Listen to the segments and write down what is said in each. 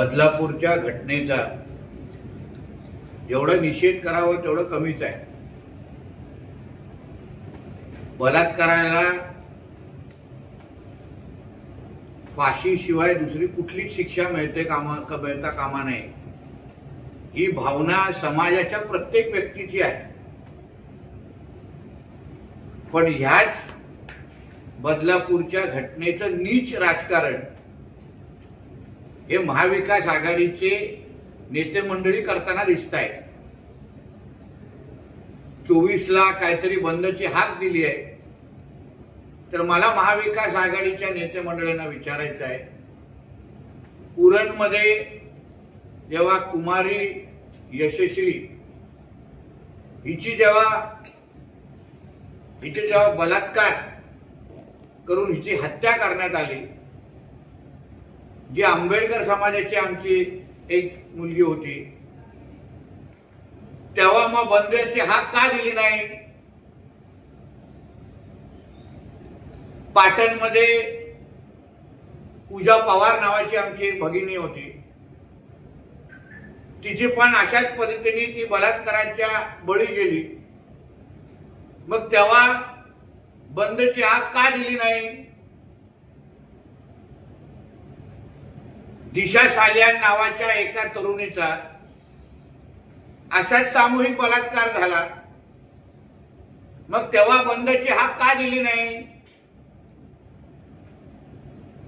बदलापूरच्या घटनेचा जेवढा निषेध करावा तेवढं कमीच आहे। बलात्काराला फाशीशिवाय दुसरी कुठली शिक्षा मिळता कामा नये ही भावना समाजाच्या प्रत्येक व्यक्तीची आहे। पण ह्याच बदलापूरच्या घटनेचं नीच राजकारण हे महाविकास आघाडीचे नेते मंडळी करताना दिसत आहे। 24ला काहीतरी बंदची हाक दिली आहे, तर मला महाविकास आघाडीच्या नेते मंडळींना विचारायचं आहे, उरणमध्ये जेव्हा कुमारी यशश्री हिची जेव्हा बलात्कार करून हिची हत्या करण्यात आली, जी आंबेडकर समाजाची आमची एक मुलगी होती, तेव्हा मग बंदेची हाक का दिली नाही? पाटणमध्ये पूजा पवार नावाची आमची एक भगिनी होती, तिची पण अशाच पद्धतीने ती बलात्काराच्या बळी गेली, मग तेव्हा बंदची हाक का दिली नाही? दिशा सालियान नावाच्या एका तरुणीचा असाच सामूहिक बलात्कार झाला, मग तेव्हा बंदची हाक का दिली नाही?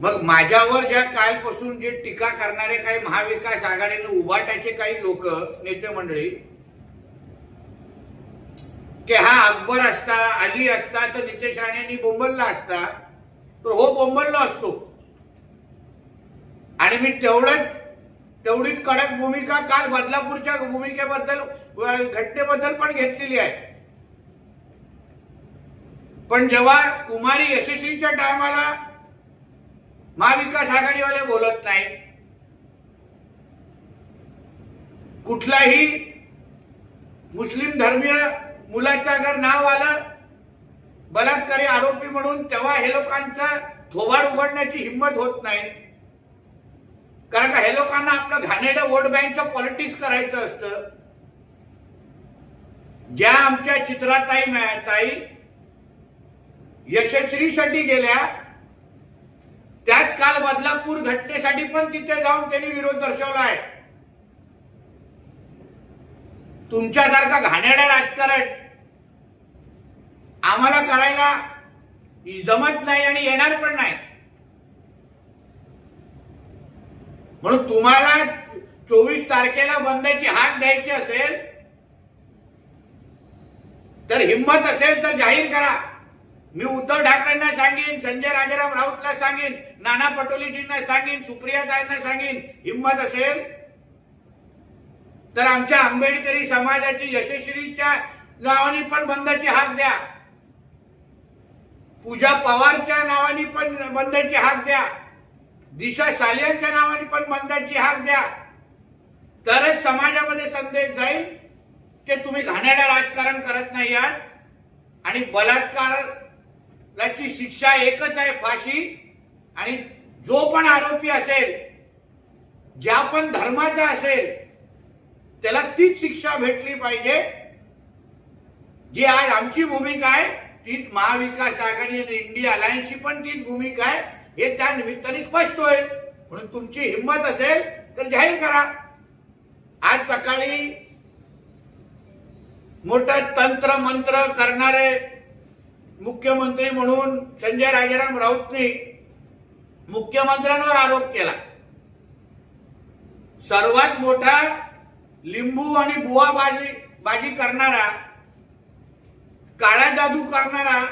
मग माझ्यावर ज्या कालपासून जे टीका करणारे काही महाविकास आघाडीने उभाटाचे काही लोक नेते मंडळी, की हा अकबर असता, अली असता तर नितेश राणेंनी बोंबलला असता, तर हो बोंबलला असतो, आणि मी तेवढीच कडक भूमिका काल बदलापूरच्या घटनेबद्दल पण घेतलेली आहे। पण जेव्हा कुमारी यशस्वीच्या टायमाला महाविकास आघाडीवाले बोलत नाही, कुठलाही मुस्लिम धर्मीय मुलाचं अगर नाव आलं बलात्कारी आरोपी म्हणून, तेव्हा हे लोकांचा थोबाड उघडण्याची हिंमत होत नाही, कारण का हे लोकांना आपलं घाणेरडं वोट बँकचं पॉलिटिक्स करायचं असतं। ज्या आमच्या चित्राताई यशस्वीसाठी गेल्या, त्याच काल बदलापूर घटनेसाठी पण तिथे जाऊन त्यांनी विरोध दर्शवला आहे। तुमच्यासारखा घाणेरडं राजकारण आम्हाला करायला जमत नाही आणि येणार पण नाही, म्हणून तुम्हाला 24 तारखेला बंदची हाक द्यायची असेल तर हिम्मत असेल तर जाहीर करा। मी उद्धव ठाकरेंना सांगेन, संजय राजाराम राऊतला सांगेन, नाना पटोलेजींना सांगेन, सुप्रियाताईंना सांगेन, हिम्मत असेल तर आमच्या आंबेडकरी समाजाची यशस्वीच्या नावाने पण बंदची हाक द्या, पूजा पवारच्या नावाने पण बंदची हाक द्या, दिशा सालियांच्या नावाने पण बंदची हाक द्या, तरच समाजामध्ये संदेश जाईल की तुम्ही घाणेरडं राजकारण करत नाही आहात आणि बलात्काराची शिक्षा एकच आहे, फाशी। आणि जो पण आरोपी असेल, ज्या पण धर्माचा असेल, त्याला तीच शिक्षा भेटली पाहिजे। जी आज आमची भूमिका आहे तीच महाविकास आघाडी आणि इंडिया अलायन्सची पण तीच भूमिका आहे, हे त्या निमित्ताने स्पष्ट होईल। म्हणून तुमची हिंमत असेल तर जाहीर करा। आज सकाळी मोठं तंत्र मंत्र करणारे मुख्यमंत्री म्हणून संजय राजाराम राऊतनी मुख्यमंत्र्यांवर आरोप केला। सर्वात मोठा लिंबू आणि बुवा बाजी करणारा, काळा जादू करणारा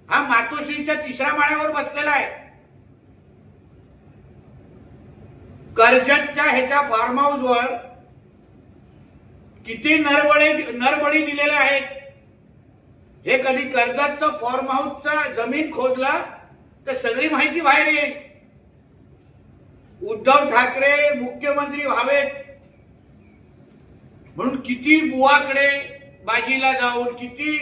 हा मातोश्रीच्या 3ऱ्या माळ्यावर बसलेला आहे। कर्जतच्या ह्याच्या फार्म हाऊसवर किती नरबळी दिलेले आहेत हे कधी कर्जतचं फार्म हाऊसचा जमीन खोदला तर सगळी माहिती बाहेर येईल। उद्धव ठाकरे मुख्यमंत्री व्हावेत म्हणून किती बुवाकडे बाजीला जाऊन, किती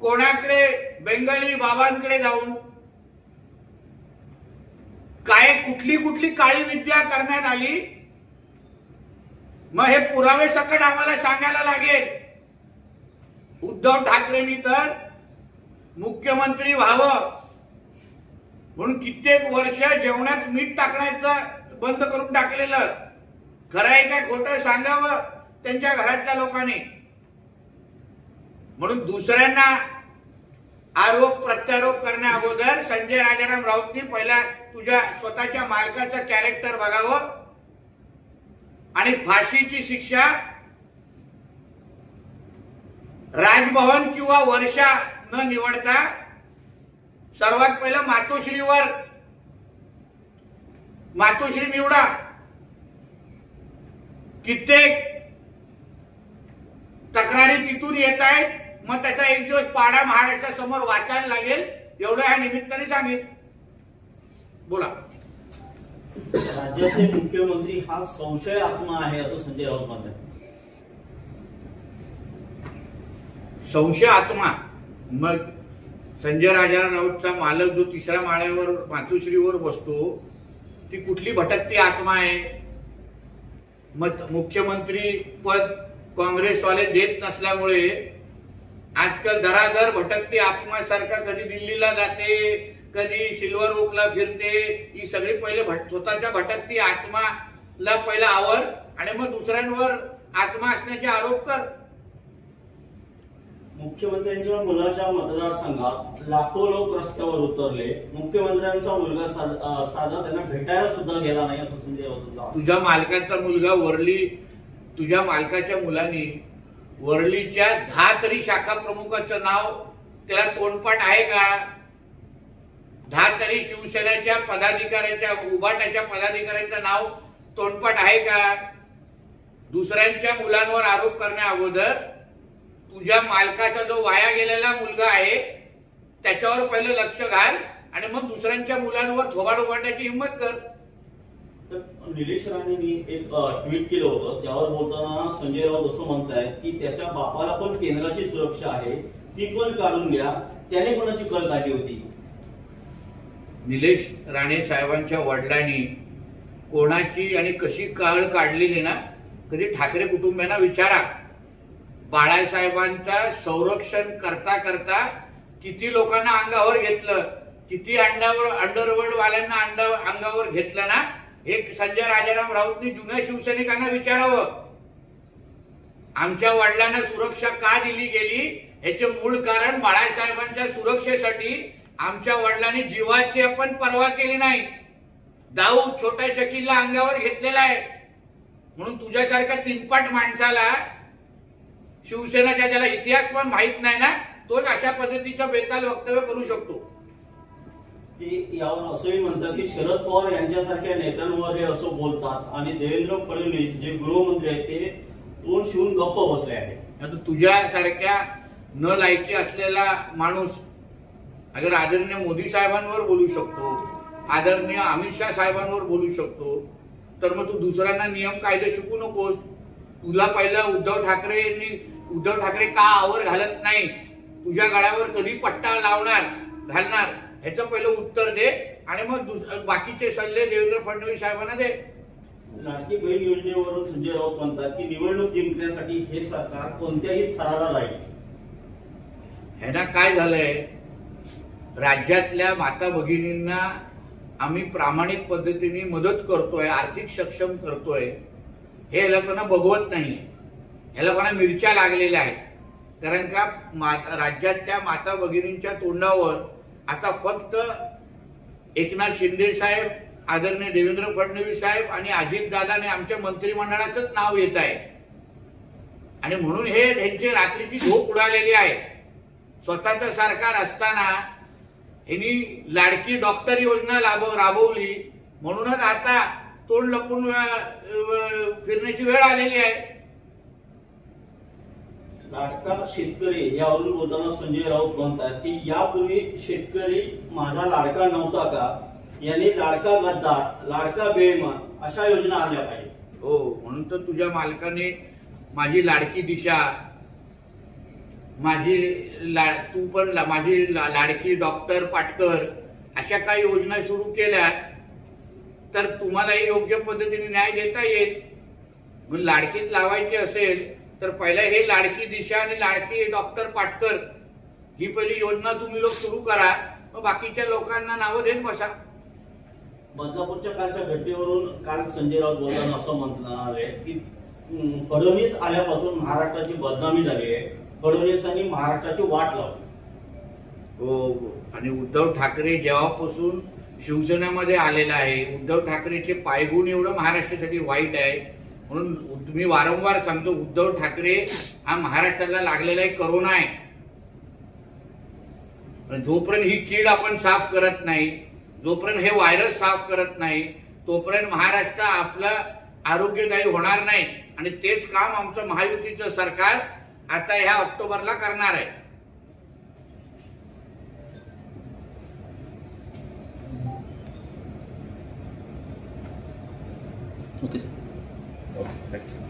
कोणाकडे बेंगाली बाबांकडे जाऊन काय कुठली कुठली काळी विद्या करण्यात आली, मग हे पुरावे सकट आम्हाला सांगायला लागेल. उद्धव ठाकरेंनी तर मुख्यमंत्री व्हावं म्हणून कित्येक वर्ष जेवणात मीठ टाकण्याचं बंद करून टाकलेलं. खरं आहे काय खोटं सांगावं त्यांच्या घरातल्या लोकांनी. म्हणून दुसऱ्यांना आरोप प्रत्यारोप करण्या अगोदर संजय राजाराम राऊतनी पहिला तुझ्या स्वतःच्या मालकाचं कॅरेक्टर बघावं आणि फाशीची शिक्षा राजभवन किंवा वर्षा न निवडता सर्वात पहिलं मातोश्री निवडा. कित्येक तक्रारी तिथून येत आहेत, मग त्याचा एक दिवस पाडा महाराष्ट्रासमोर वाचायला लागेल एवढं ह्या निमित्ताने सांगेल. बोला. राज्याचे मुख्यमंत्री हा संशय आत्मा आहे असं संजय राऊत म्हणतात. संशय आत्मा? मग संजय राजाराम राऊतचा मालक जो तिसऱ्या माळ्यावर मातोश्रीवर बसतो ती कुठली भटकती आत्मा आहे? मग मुख्यमंत्री पद काँग्रेसवाले देत नसल्यामुळे आजकाल दरादर भटकती आत्मासारखा कधी दिल्लीला जाते, कधी सिल्वर ओकला फिरते. ही सगळी पहिले स्वतःच्या भटकती आत्माला पहिला आवर आणि मग दुसऱ्यांवर आत्मा असण्याचे आरोप कर. मुख्यमंत्र्यांच्या मुलाच्या मतदारसंघात लाखो लोक रस्त्यावर उतरले. मुख्यमंत्र्यांचा मुलगा साधा त्यांना भेटायला सुद्धा गेला नाही असं संजय राऊत. तुझ्या मालकाचा मुलगा तुझ्या मालकाच्या मुलांनी वरलीच्या 10 तरी शाखा प्रमुखाचं नाव त्याला तोंडपाठ आहे का? 10 तरी शिवसेनेच्या पदाधिकाऱ्यांच्या उभाटाच्या पदाधिकाऱ्यांचं नाव तोंडपाठ आहे का? दुसऱ्यांच्या मुलांवर आरोप करण्या अगोदर तुझ्या मालकाचा जो वाया गेलेला मुलगा आहे त्याच्यावर पहिलं लक्ष घाल आणि मग दुसऱ्यांच्या मुलांवर थोबाड उघडण्याची हिंमत कर. निलेश राणेंनी एक ट्विट केलं होतं, त्यावर बोलताना संजय राऊत असं म्हणतायत की त्याच्या बापाला पण केंद्राची सुरक्षा आहे, ती पण काढून घ्या. त्याने कोणाची कळ काढली होती? निलेश राणे साहेबांच्या वडिलांनी कोणाची आणि कशी कळ काढलेली ना कधी ठाकरे कुटुंबियांना विचारा. बाळासाहेबांचा संरक्षण करता करता किती लोकांना अंगावर घेतलं, किती अंडरवर्ल्ड वाल्यांना अंगावर घेतलं ना, हे संजय राजाराम राऊतनी जुन्या शिवसैनिकांना विचारावं. आमच्या वडिलांना सुरक्षा का दिली गेली याचे मूळ कारण बाळासाहेबांच्या सुरक्षेसाठी आमच्या वडिलांनी जीवाची आपण पर्वा केली नाही. दाऊद छोट्या शकीलला अंगावर घेतलेला आहे म्हणून तुझ्यासारख्या तीनपाट माणसाला शिवसेना ज्याला इतिहास पण माहित नाही ना तोच अशा पद्धतीचं बेताल वक्तव्य करू शकतो. यावर असंही म्हणतात की शरद पवार यांच्यासारख्या नेत्यांवर हे असं बोलतात आणि देवेंद्र फडणवीस जे गृहमंत्री आहेत ते तोंड शिवून गप्प बसले आहेत. आता तुझ्यासारख्या न लायकी असलेला माणूस अगर आदरणीय मोदी साहेबांवर बोलू शकतो, आदरणीय अमित शाह साहेबांवर बोलू शकतो, तर मग तू दुसऱ्यांना नियम कायदे शिकू नकोस. तुला पहिला उद्धव ठाकरे का आवर घालत नाही, तुझ्या गळ्यावर कधी पट्टा घालणार ह्याचं पहिलं उत्तर दे आणि मग बाकीचे सल्ले देवेंद्र फडणवीस साहेबांना दे. लाडकी बहीण योजनेवरून संजय राऊत म्हणतात की निवडणूक जिंकण्यासाठी हे सरकार कोणत्याही थराला जाईल. ह्याला काय झालंय, राज्यातल्या माता भगिनींना आम्ही प्रामाणिक पद्धतीने मदत करतोय, आर्थिक सक्षम करतोय, हे लोकांना बघवत नाहीये. ह्या लोकांना मिरच्या लागलेल्या आहेत. कारण का राज्यातल्या माता भगिनींच्या तोंडावर आता फक्त एकनाथ शिंदे साहेब, आदरणीय देवेंद्र फडणवीस साहेब आणि अजितदादा आणि आमच्या मंत्रिमंडळाचंच नाव येत आहे आणि म्हणून हे ह्यांची रात्रीची झोप उडालेली आहे. स्वतःचं सरकार असताना यांनी लाडकी डॉक्टर योजना राबवली म्हणूनच आता तोंड लपून फिरण्याची वेळ आलेली आहे. लाडका शेतकरी यावरून बोलताना संजय राऊत म्हणतात की यापूर्वी शेतकरी माझा लाडका नव्हता का, यांनी लाडका गद्दार, लाडका बेईमान अशा योजना आणल्या पाहिजे. हो, म्हणून तर तुझ्या मालकाने माझी लाडकी दिशा, तू पण माझी लाडकी डॉक्टर पाटकर अशा काही योजना सुरू केल्या तर तुम्हालाही योग्य पद्धतीने न्याय देता येईल. मग लाडकीत लावायची असेल तर पहिला हे लाडकी दिशा आणि लाडकी डॉक्टर पाटकर ही पहिली योजना तुम्ही लोक सुरू करा, मग बाकीच्या लोकांना नावं देत बसा. बदलापूरच्या कालच्या घटनेवरून काल संजय राऊत बोलताना असं म्हटलं आहे की फडणवीस आल्यापासून महाराष्ट्राची बदनामी झाली आहे, फडणवीसांनी महाराष्ट्राची वाट लावली. हो, आणि उद्धव ठाकरे जेव्हापासून शिवसेनेमध्ये आलेला आहे, उद्धव ठाकरेचे पायगुण एवढं महाराष्ट्रासाठी वाईट आहे. म्हणून मी वारंवार सांगतो, उद्धव ठाकरे हा महाराष्ट्राला लागलेला एक करोना आहे. जोपर्यंत ही कीड आपण साफ करत नाही, जोपर्यंत हे व्हायरस साफ करत नाही, तोपर्यंत महाराष्ट्र आपलं आरोग्यदायी होणार नाही. आणि तेच काम आमचं महायुतीचं सरकार आता ह्या ऑक्टोबरला करणार आहे. Okay sir. Okay, thank you.